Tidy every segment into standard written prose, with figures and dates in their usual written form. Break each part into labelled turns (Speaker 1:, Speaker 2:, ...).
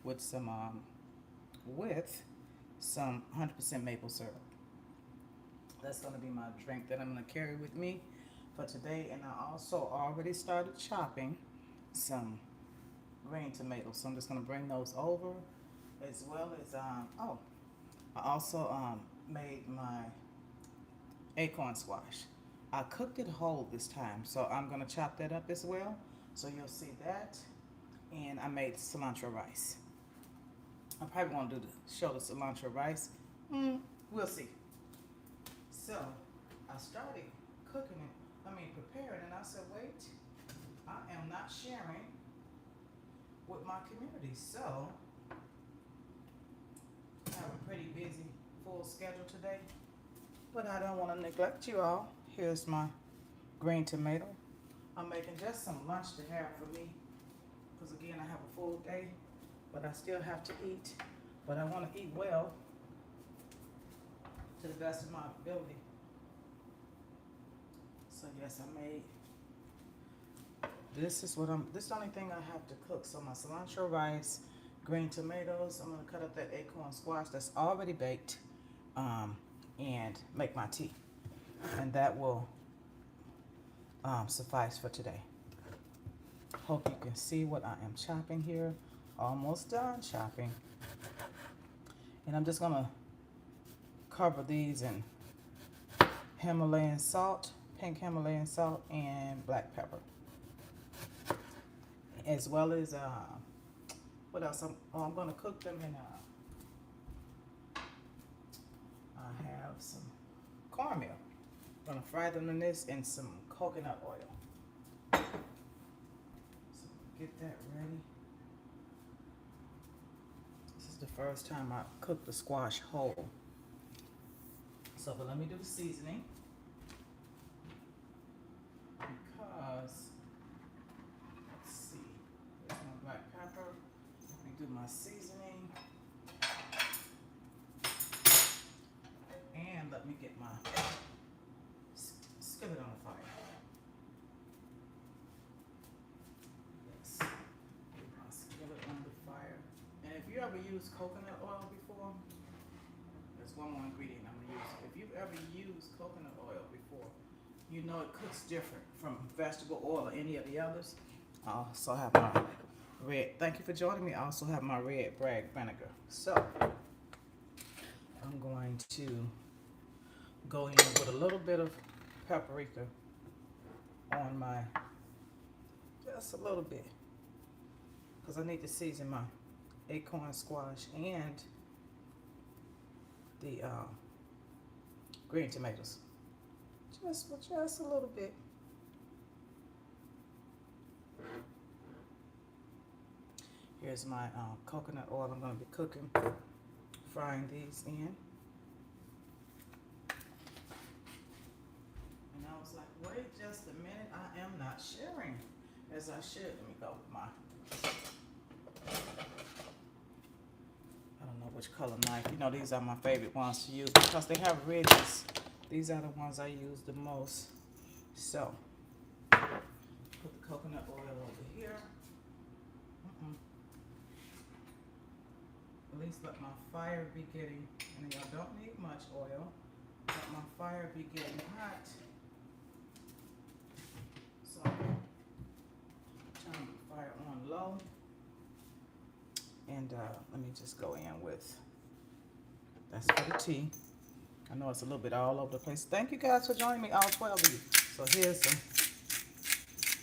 Speaker 1: with some 100% maple syrup. That's going to be my drink that I'm going to carry with me for today. And I also already started chopping some green tomatoes, so I'm just going to bring those over, as well as oh, I also made my acorn squash. I cooked it whole this time, so I'm going to chop that up as well, so you'll see that. And I made cilantro rice. I probably want to show the cilantro rice. We'll see. So I started cooking it, preparing, and I said, wait, I am not sharing with my community. So I have a pretty busy, full schedule today, but I don't want to neglect you all. Here's my green tomato. I'm making just some lunch to have for me, because again, I have a full day, but I still have to eat. But I want to eat well to the best of my ability. So yes, I made, this is the only thing I have to cook. So my cilantro rice, green tomatoes, I'm going to cut up that acorn squash that's already baked, and make my tea. And that will suffice for today. Hope you can see what I am chopping here. Almost done chopping. And I'm just going to cover these in Himalayan salt, pink Himalayan salt, and black pepper. As well as, what else? I'm going to cook them in, I have some cornmeal. I'm going to fry them in this and some coconut oil. So get that ready. This is the first time I cooked the squash whole. So, but let me do the seasoning, because, let's see, there's my black pepper. Let me do my seasoning, and let me get my skillet on the fire. Yes, get my skillet on the fire. And if you ever used coconut oil before, there's one more ingredient I'm going to use. If you've ever used coconut oil before, you know it cooks different from vegetable oil or any of the others. I also have my red, thank you for joining me. I also have my red bragg vinegar. So I'm going to go in with a little bit of paprika on my, just a little bit, because I need to season my acorn squash and the green tomatoes. Just a little bit. Here's my coconut oil I'm going to be cooking, frying these in. And I was like, wait just a minute, I am not sharing as I should. Let me go with my, I don't know which color knife. You know, these are my favorite ones to use because they have ridges. These are the ones I use the most. So, put the coconut oil over here. At least let my fire be getting, and y'all don't need much oil, let my fire be getting hot. So, turn the fire on low. And let me just go in with, that's for the tea. I know it's a little bit all over the place. Thank you guys for joining me, all 12 of you. So here's some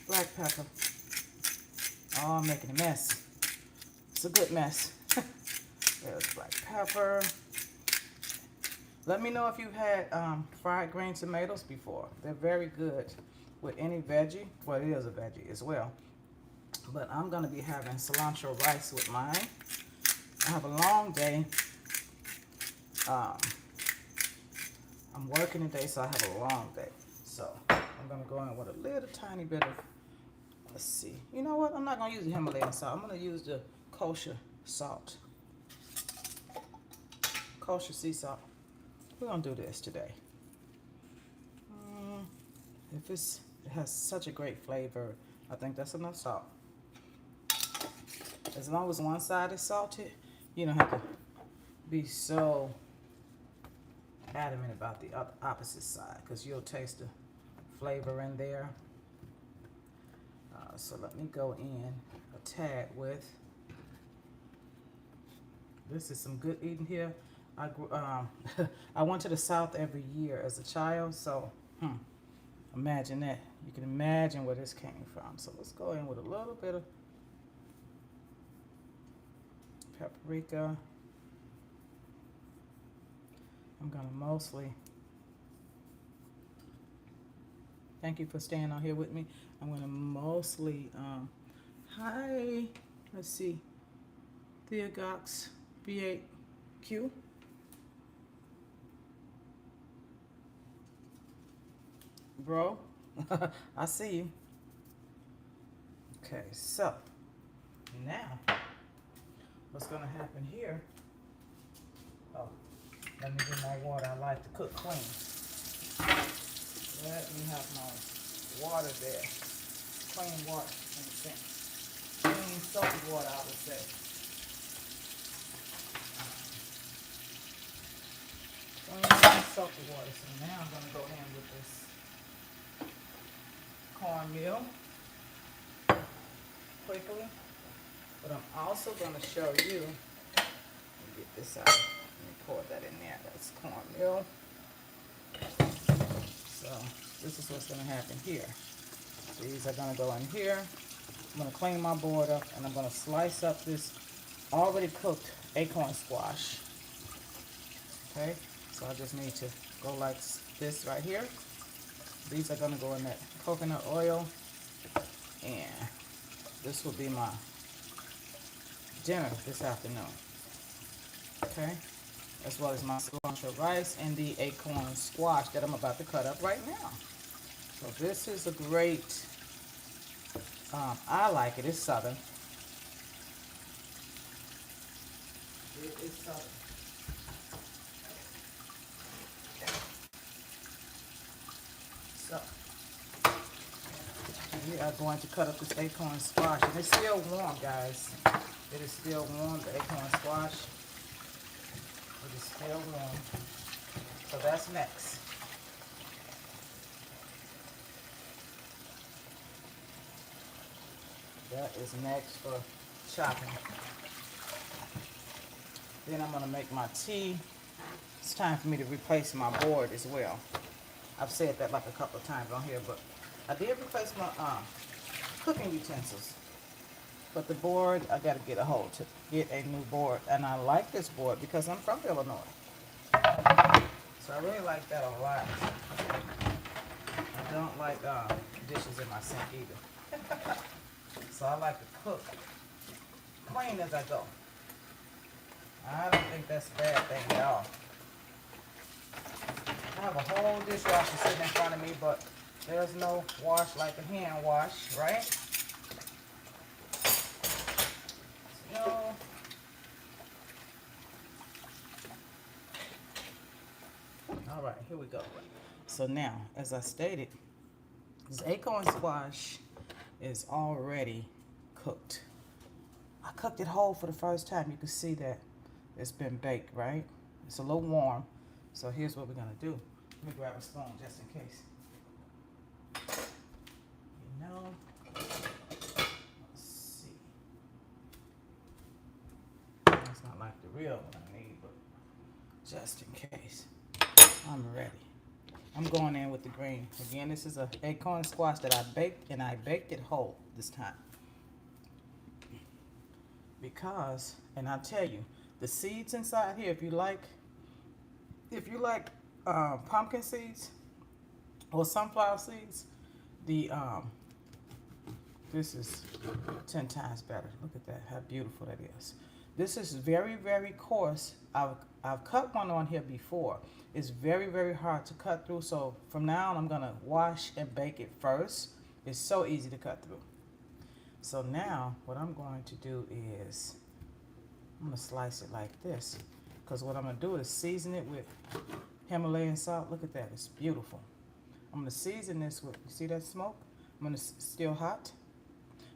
Speaker 1: black pepper. Oh, I'm making a mess. It's a good mess. There's black pepper. Let me know if you've had fried green tomatoes before. They're very good with any veggie. Well, it is a veggie as well. But I'm going to be having cilantro rice with mine. I have a long day. I'm working today, so I have a long day. So I'm going to go in with a little tiny bit of, let's see. You know what? I'm not going to use the Himalayan salt. I'm going to use the kosher salt. Kosher sea salt. We're going to do this today. It has such a great flavor, I think that's enough salt. As long as one side is salted, you don't have to be so adamant about the opposite side, because you'll taste the flavor in there. So let me go in a tad with, this is some good eating here. I went to the South every year as a child, so imagine that. You can imagine where this came from. So let's go in with a little bit of paprika. I'm gonna mostly, thank you for staying on here with me. I'm gonna mostly, hi, let's see, Theogox B8Q. Bro, I see you. Okay, so now what's gonna happen here? Oh, let me get my water. I like to cook clean. Let me have my water there. Clean water in the sink. Clean soapy water, I would say. Clean soapy water. So now I'm gonna go in with this cornmeal quickly, but I'm also going to show you, let me get this out, let me pour that in there, that's cornmeal. So this is what's going to happen here. These are going to go in here. I'm going to clean my board up, and I'm going to slice up this already cooked acorn squash. Okay, so I just need to go like this right here. These are going to go in that coconut oil, and this will be my dinner this afternoon. Okay, as well as my cilantro rice and the acorn squash that I'm about to cut up right now. So this is a great, I like it, it's southern. It is southern. So, we are going to cut up this acorn squash, and it's still warm, guys. It is still warm, the acorn squash. It is still warm. So that's next. That is next for chopping. Then I'm going to make my tea. It's time for me to replace my board as well. I've said that like a couple of times on here, but I did replace my cooking utensils. But the board, I got to get a hold to get a new board. And I like this board because I'm from Illinois. So I really like that a lot. I don't like dishes in my sink either. So I like to cook clean as I go. I don't think that's a bad thing at all. I have a whole dishwasher sitting in front of me, but there's no wash like a hand wash, right? So, all right, here we go. So now, as I stated, this acorn squash is already cooked. I cooked it whole for the first time. You can see that it's been baked, right? It's a little warm. So here's what we're gonna do. Let me grab a spoon just in case. You know, let's see. It's not like the real one I need, but just in case, I'm ready. I'm going in with the green. Again, this is an acorn squash that I baked, and I baked it whole this time. Because, and I'll tell you, the seeds inside here, if you like pumpkin seeds or sunflower seeds, this is 10 times better. Look at that, how beautiful that is. This is very, very coarse. I've cut one on here before. It's very, very hard to cut through. So from now on, I'm gonna wash and bake it first. It's so easy to cut through. So now what I'm going to do is I'm gonna slice it like this, because what I'm gonna do is season it with Himalayan salt. Look at that, it's beautiful. I'm gonna season this with, you see that smoke? Still hot.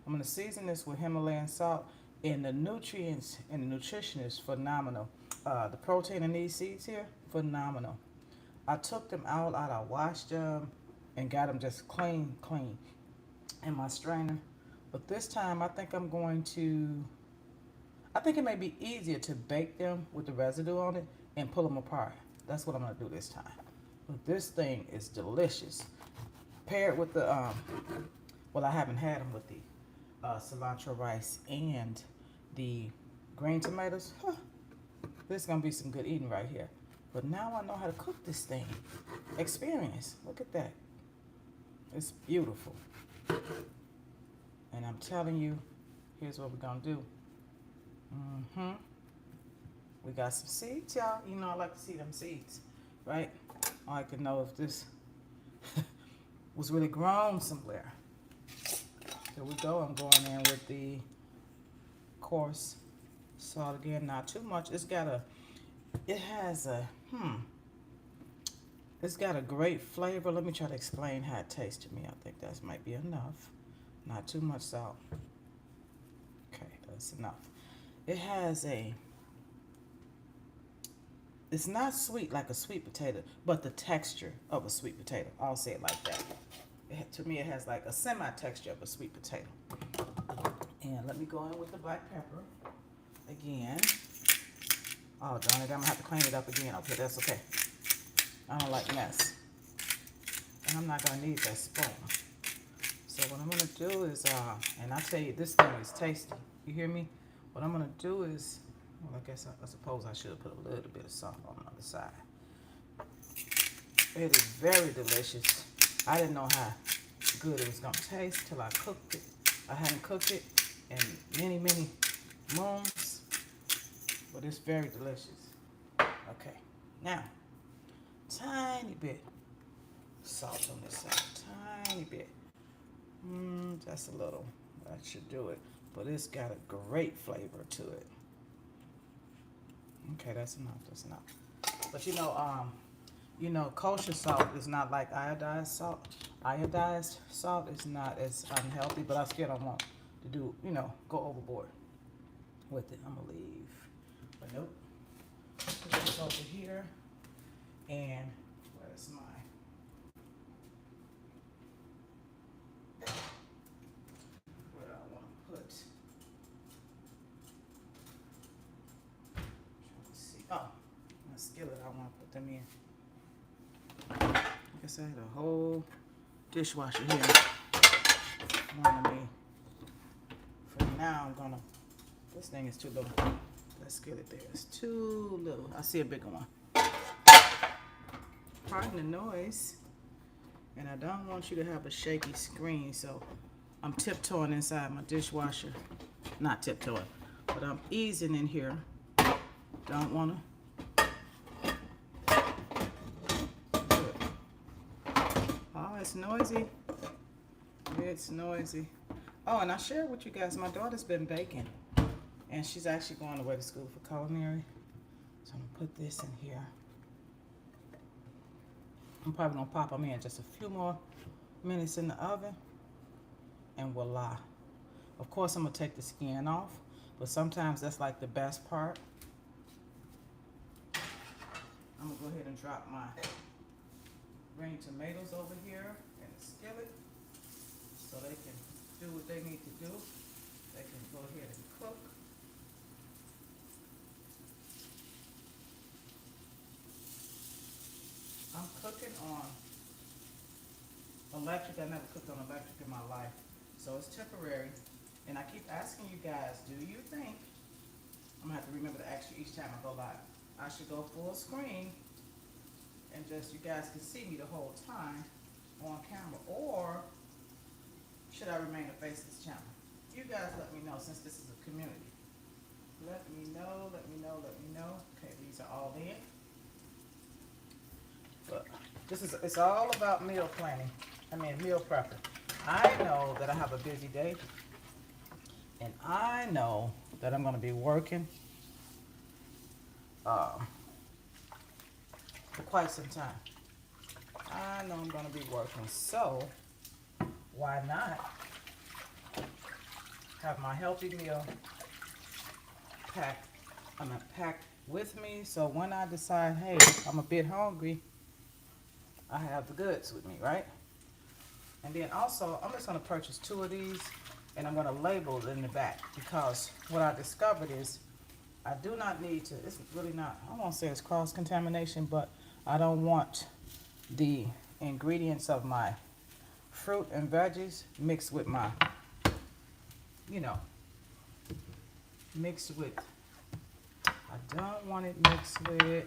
Speaker 1: I'm gonna season this with Himalayan salt And the nutrients and the nutrition is phenomenal. The protein in these seeds here, phenomenal. I took them all out. I washed them and got them just clean in my strainer. But this time I think I think it may be easier to bake them with the residue on it and pull them apart. That's what I'm going to do this time. But this thing is delicious. Paired with the, well, I haven't had them with the cilantro rice and the green tomatoes. Huh. This is going to be some good eating right here. But now I know how to cook this thing. Experience. Look at that. It's beautiful. And I'm telling you, here's what we're going to do. We got some seeds, y'all. You know I like to see them seeds, right? I like to know if this was really grown somewhere. Here we go. I'm going in with the coarse salt again. Not too much. It's got a great flavor. Let me try to explain how it tastes to me. I think that might be enough. Not too much salt. Okay, that's enough. It's not sweet like a sweet potato, but the texture of a sweet potato. I'll say it like that. To me, it has like a semi-texture of a sweet potato. And let me go in with the black pepper again. Oh, darn it, I'm going to have to clean it up again. Okay, that's okay. I don't like mess. And I'm not going to need that spoon. So what I'm going to do is, and I tell you, this thing is tasty. You hear me? What I'm going to do is, well, I suppose I should have put a little bit of salt on the other side. It is very delicious. I didn't know how good it was going to taste till I cooked it. I hadn't cooked it in many, many moons, but it's very delicious. Okay, now, tiny bit salt on this side, tiny bit. Just a little. That should do it. But it's got a great flavor to it. Okay, that's enough. But you know, kosher salt is not like iodized salt. Iodized salt is not as unhealthy, but I still don't want to do, go overboard with it. I'm gonna leave. But nope. Put this over here. And where's mine? Skillet I want to put them in. I guess I had a whole dishwasher here. For now, I'm gonna. This thing is too little. That skillet there is too little. I see a bigger one. Pardon the noise. And I don't want you to have a shaky screen, so I'm tiptoeing inside my dishwasher. Not tiptoeing, but I'm easing in here. Don't want to. It's noisy. It's noisy. Oh, and I shared with you guys, my daughter's been baking. And she's actually going away to school for culinary. So I'm going to put this in here. I'm probably going to pop them in just a few more minutes in the oven. And voila. Of course, I'm going to take the skin off. But sometimes that's like the best part. I'm going to go ahead and drop my green tomatoes over here in the skillet so they can do what they need to do. They can go ahead and cook. I'm cooking on electric. I never cooked on electric in my life, so it's temporary. And I keep asking you guys, do you think, I'm gonna have to remember to ask you each time I go live, I should go full screen and just you guys can see me the whole time on camera, or should I remain the face of this channel? You guys let me know, since this is a community. Let me know. Okay, these are all in. But it's all about meal planning. Meal prepping. I know that I have a busy day, and I know that I'm going to be working for quite some time. I know I'm going to be working, so why not have my healthy meal pack with me. So when I decide, hey, I'm a bit hungry, I have the goods with me, right? And then also, I'm just gonna purchase 2 of these, and I'm gonna label it in the back, because what I discovered is I do not need to, it's really not, I won't say it's cross-contamination, but I don't want the ingredients of my fruit and veggies mixed with my, you know, mixed with, I don't want it mixed with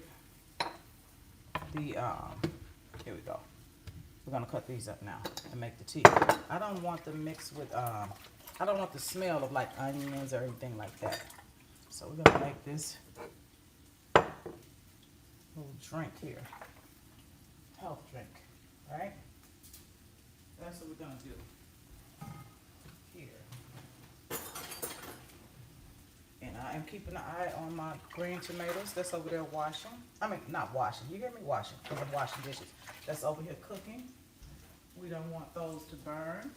Speaker 1: the, here we go. We're gonna cut these up now and make the tea. I don't want them mixed with, I don't want the smell of like onions or anything like that. So we're gonna make this little drink here, health drink, right? That's what we're gonna do here. And I am keeping an eye on my green tomatoes that's over there washing. I mean, not washing, you hear me? Washing, because I'm washing dishes. That's over here cooking. We don't want those to burn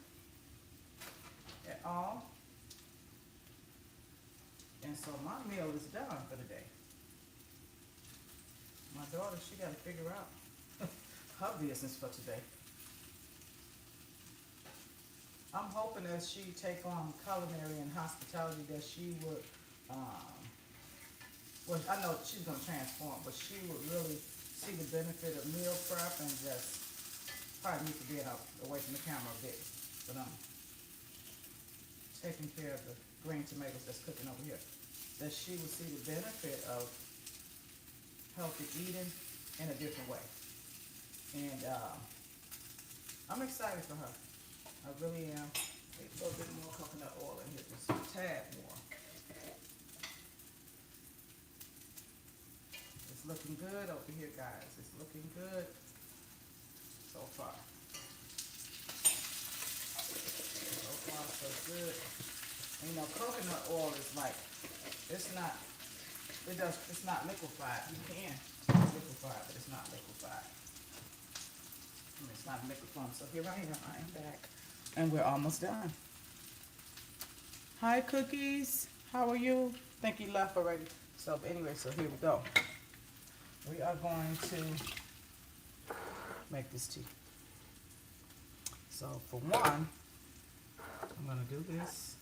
Speaker 1: at all. And so my meal is done for the day. My daughter, she got to figure out her business for today. I'm hoping as she take on culinary and hospitality that she would, well, I know she's going to transform, but she would really see the benefit of meal prep and just probably need to be away from the camera a bit. But I'm taking care of the green tomatoes that's cooking over here. That she would see the benefit of healthy eating in a different way. And I'm excited for her. I really am. Maybe a little bit more coconut oil in here, just a tad more. It's looking good over here, guys. It's looking good so far. So far, so good. And, you know, coconut oil is like, it's not liquefied. You can liquefy it, but it's not liquefied. I mean, it's not liquid form. So here I am back. And we're almost done. Hi, Cookies. How are you? I think he left already. So anyway, so here we go. We are going to make this tea. So for one, I'm going to do this.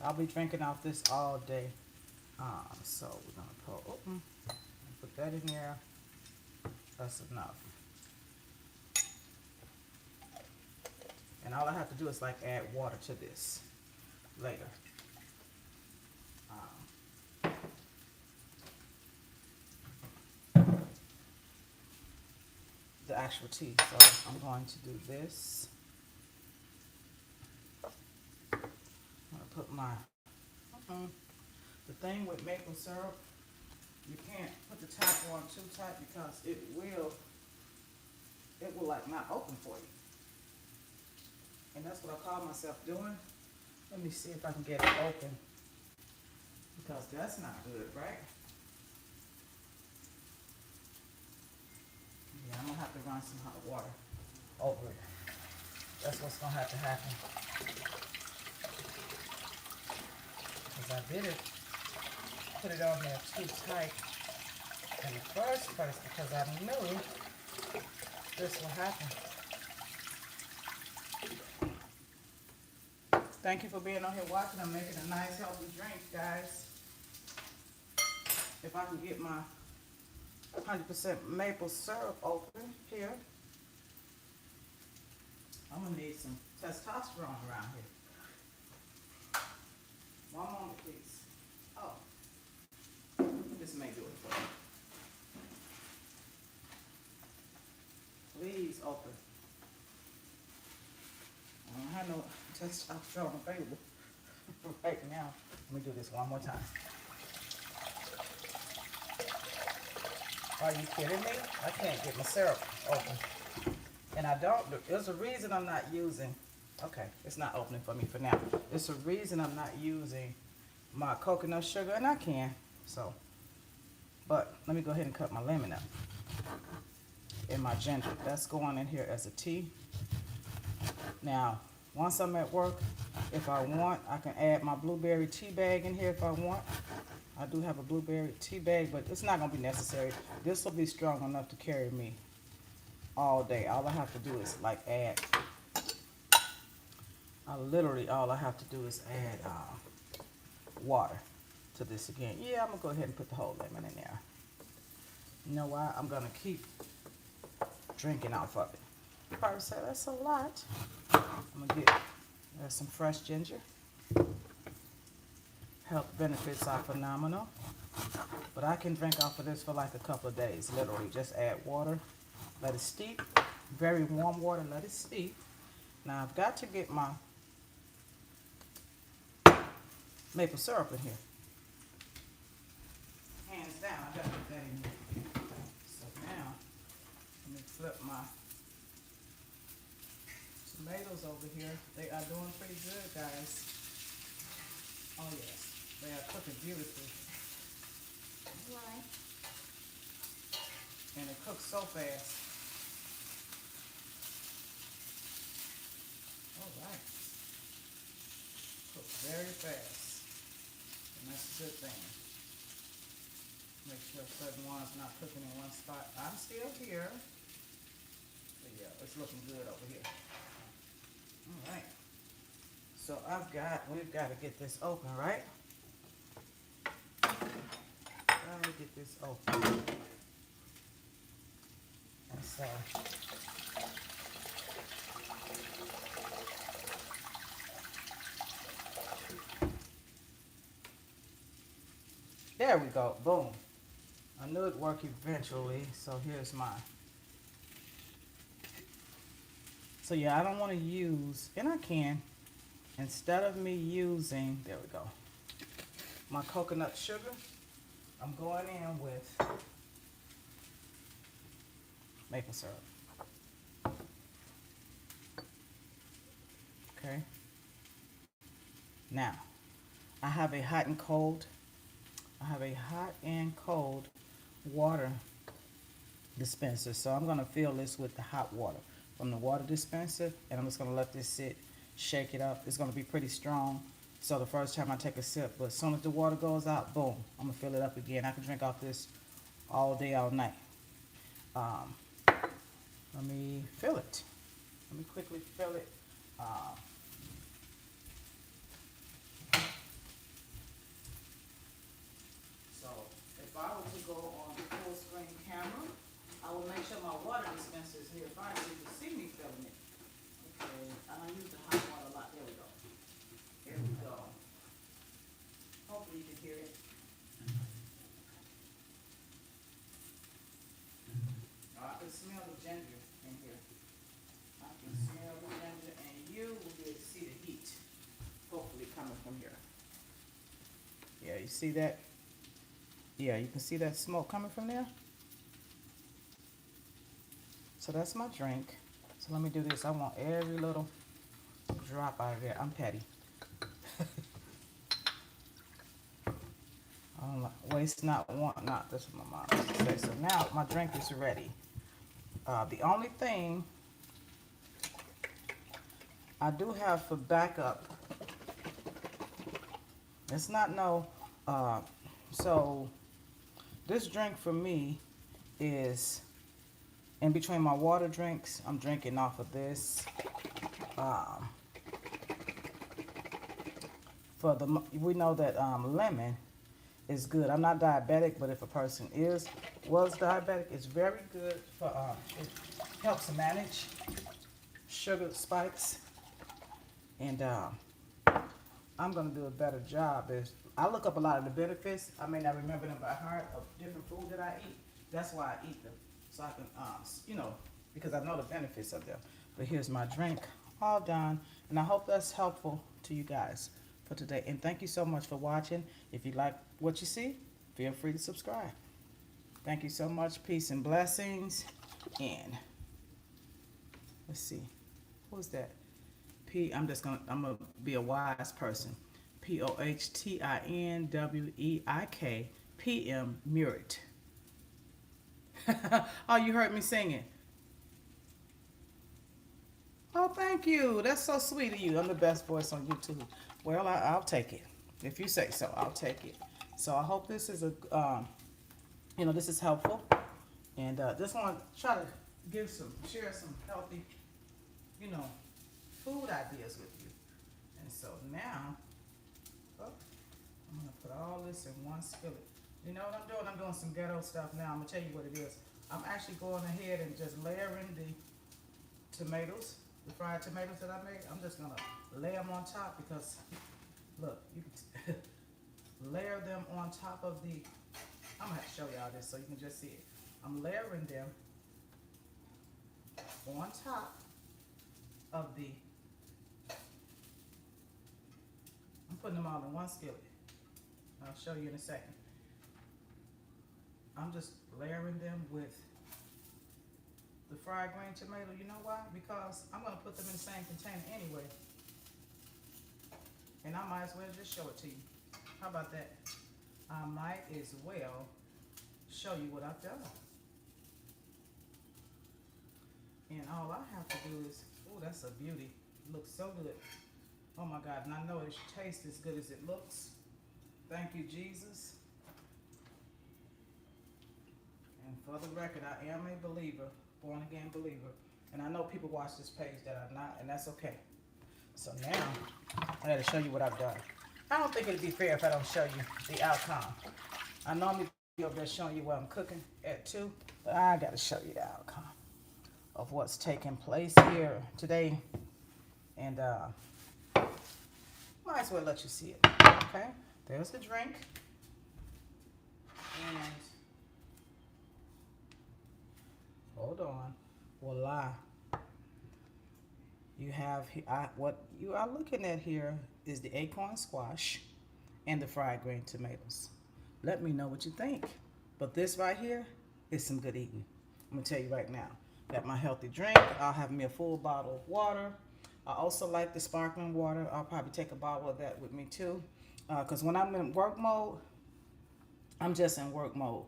Speaker 1: I'll be drinking out this all day. So we're going to put that in there. That's enough. And all I have to do is like add water to this later. The actual tea. So I'm going to do this. I'm going to put my, the thing with maple syrup, you can't put the top on too tight because it will like not open for you. And that's what I call myself doing. Let me see if I can get it open, because that's not good, right? Yeah, I'm gonna have to run some hot water over it. That's what's gonna have to happen. Because I did it, put it on there too tight in the first place because I knew this would happen. Thank you for being on here watching. I'm making a nice healthy drink, guys. If I can get my 100% maple syrup open here. I'm gonna need some testosterone around here. One moment, please. Oh, this may do it for you. Please open. I don't have no testosterone available right now. Let me do this one more time. Are you kidding me? I can't get my syrup open. And I don't, there's a reason I'm not using, okay, it's not opening for me for now. There's a reason I'm not using my coconut sugar, and I can, so. But let me go ahead and cut my lemon up. And my ginger, that's going in here as a tea. Now, once I'm at work, If I want, I can add my blueberry tea bag in here if I want. I do have a blueberry tea bag, but it's not going to be necessary. This will be strong enough to carry me all day. All I have to do is like add, literally all I have to do is add water to this again. Yeah, I'm going to go ahead and put the whole lemon in there. You know why? I'm going to keep drinking off of it. You probably say, that's a lot. I'm going to get some fresh ginger. Health benefits are phenomenal. But I can drink off of this for like a couple of days, literally. Just add water, let it steep. Very warm water, let it steep. Now I've got to get my maple syrup in here. Hands down, I gotta put that in here. So now, let me flip my tomatoes over here. They are doing pretty good, guys. Oh yes, they are cooking beautifully. Right. And it cooks so fast. All right. Cooks very fast. And that's a good thing. Make sure certain ones not cooking in one spot. I'm still here. But yeah, it's looking good over here. All right. So we've got to get this open, right? Gotta get this open. And so there we go. Boom. I knew it'd work eventually. So here's mine. So yeah, I don't want to use, and I can, instead of me using, there we go, my coconut sugar, I'm going in with maple syrup. Okay. Now, I have a hot and cold water dispenser. So I'm going to fill this with the hot water from the water dispenser, and I'm just going to let this sit, shake it up. It's going to be pretty strong. So the first time I take a sip, but as soon as the water goes out, boom, I'm going to fill it up again. I can drink off this all day, all night. Let me fill it. Let me quickly fill it. So if I were to go on the full screen camera, I will make sure my water dispenser is here fine so you can see me filling it. Okay, and I use the hot water a lot. There we go. Here we go. Hopefully you can hear it. I can smell the ginger in here. I can smell the ginger, and you will be able to see the heat, hopefully coming from here. Yeah, you see that? Yeah, you can see that smoke coming from there. So that's my drink. So let me do this. I want every little drop out of there. I'm petty. I don't like, waste not, want not. That's what my mom used to say. So now my drink is ready. The only thing I do have for backup, it's not no, so this drink for me is in between my water drinks. I'm drinking off of this. We know that lemon is good. I'm not diabetic, but if a person was diabetic, it's very good for, it helps manage sugar spikes. And I'm gonna do a better job. I look up a lot of the benefits. I may not remember them by heart of different food that I eat. That's why I eat them. So I can, because I know the benefits of them. But here's my drink, all done. And I hope that's helpful to you guys for today. And thank you so much for watching. If you like what you see, feel free to subscribe. Thank you so much. Peace and blessings. And let's see, who's that? I'm gonna be a wise person. POHTINWEIK PM Murit. Oh, you heard me singing. Oh, thank you. That's so sweet of you. I'm the best voice on YouTube. Well, I'll take it. If you say so, I'll take it. So I hope this is this is helpful. And just want to try to share some healthy, you know, food ideas with you. And so now, oh, I'm going to put all this in one skillet. You know what I'm doing? I'm doing some ghetto stuff now. I'm going to tell you what it is. I'm actually going ahead and just layering the tomatoes, the fried tomatoes that I made. I'm just going to lay them on top because, look, you can layer them on top of the, I'm going to have to show y'all this so you can just see it. I'm layering them on top of the, I'm putting them all in one skillet. I'll show you in a second. I'm just layering them with the fried green tomato. You know why? Because I'm going to put them in the same container anyway. And I might as well just show it to you. How about that? I might as well show you what I've done. And all I have to do is, oh, that's a beauty. It looks so good. Oh my God, and I know it should taste as good as it looks. Thank you, Jesus. And for the record, I am a believer, born again believer. And I know people watch this page that are not, and that's okay. So now, I gotta show you what I've done. I don't think it'd be fair if I don't show you the outcome. I normally be over there showing you what I'm cooking at 2, but I gotta show you the outcome of what's taking place here today. And might as well let you see it. Okay, there's the drink. And hold on, voila. You have what you are looking at here is the acorn squash and the fried green tomatoes. Let me know what you think. But this right here is some good eating. I'm gonna tell you right now. Got my healthy drink. I'll have me a full bottle of water. I also like the sparkling water. I'll probably take a bottle of that with me too. Because when I'm in work mode, I'm just in work mode.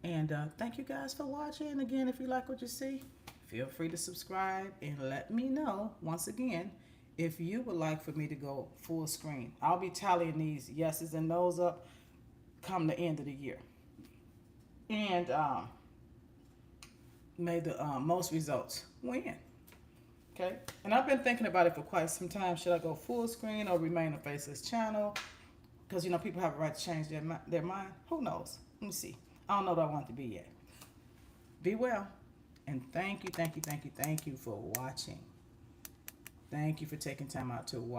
Speaker 1: Thank you guys for watching. Again, if you like what you see, feel free to subscribe and let me know once again if you would like for me to go full screen. I'll be tallying these yeses and nos up come the end of the year. And may the most results win. Okay? And I've been thinking about it for quite some time. Should I go full screen or remain a faceless channel? Because, you know, people have a right to change their mind. Who knows? Let me see. I don't know what I want it to be yet. Be well. And thank you for watching. Thank you for taking time out to watch.